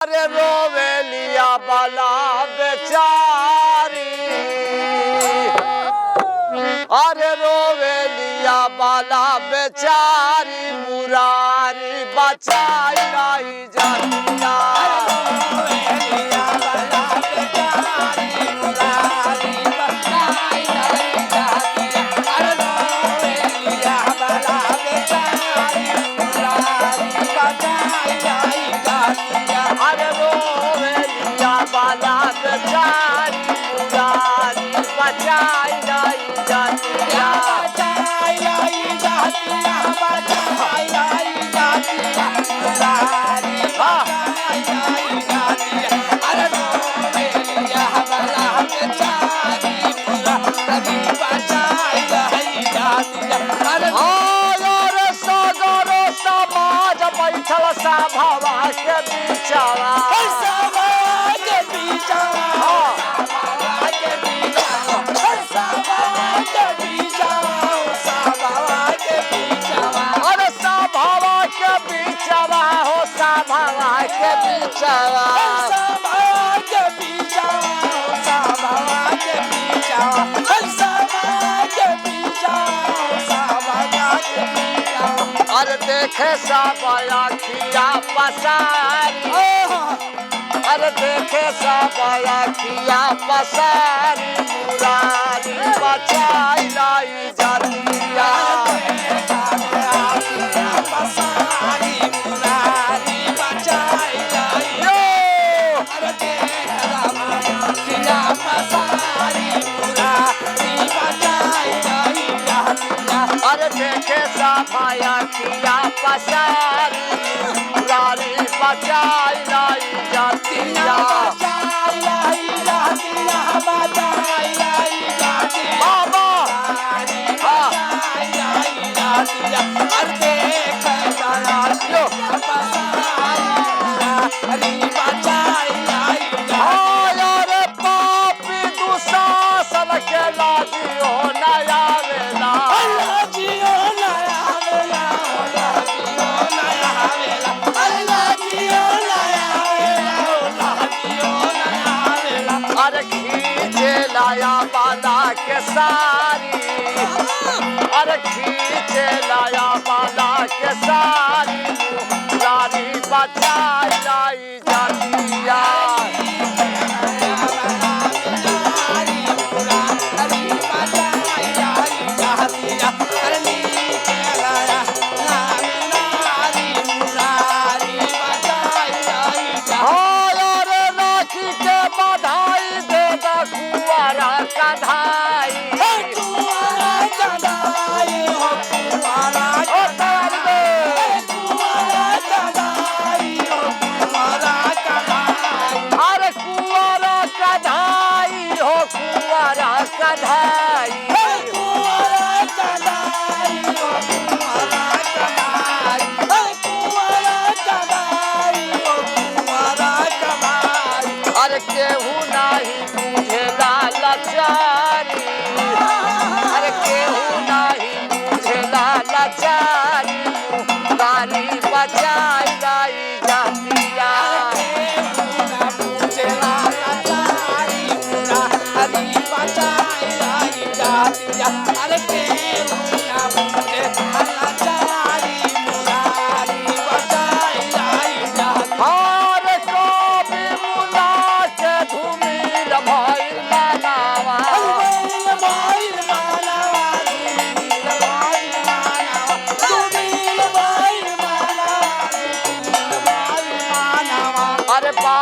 अरे रोवे लिया बाला बेचारी, अरे रोवे लिया बाला बेचारी, मुरारी बचाई नहीं जातिया। सभावा के बिचारा, सभा के बिचारा, सभा के बिचारा, सभा के बिचारा, सभा के बिचारा, अरे सभावा के बिचारा हो, सभावा के बिचारा, सभा के बिचारा, सभा के बिचारा, सभा के बिचारा, सभा के बिचारा। अरे देखे सब आखिया पसारी, अरे देखे सब आखिया पसारी, मुरारी बचाई नहीं जातिया। पसारी मुरारी बचाई नहीं, अरे देखा आखिया पसारी मुरारी बचाई नहीं जातिया। अरे देखे सब आखिया पसारी, मुरारी बचाई नहीं जातिया। बचाई नहीं जातिया, बचाई नहीं जातिया, बाबा बचाई नहीं जातिया। अरे देखा आखिया पसारी मुरारी बचाई नहीं जातिया। अरे पापी दुशासन के लाजियो नया वेला, जियो नया वेला, जियो नया वेला, जियो नया वेला, जियो नया वेला। अरे खींचे लाया बाला के सारी, अरे खींचे लाया बाला के सारी, मुरारी बचाई नहीं जातिया। अरे राखी के बधाई दे दा कुंवारा कन्हाई, कुंवारा कन्हाई हो, कुंवारा ओ तार दे, कुंवारा कन्हाई हो, कुंवारा कन्हाई। अरे कुंवारा कन्हाई हो, कुंवारा कन्हाई, कुंवारा कन्हाई हो, कुंवारा कन्हाई, कुंवारा कन्हाई हो, कुंवारा कन्हाई। अरे केहू नहीं बुझेला लाचारी, अरे केहू नहीं बुझेला लाचारी, मुरारी बचाई नहीं जातिया। अरे कवि मुला के धूमिल भइल मनावा, अरे बा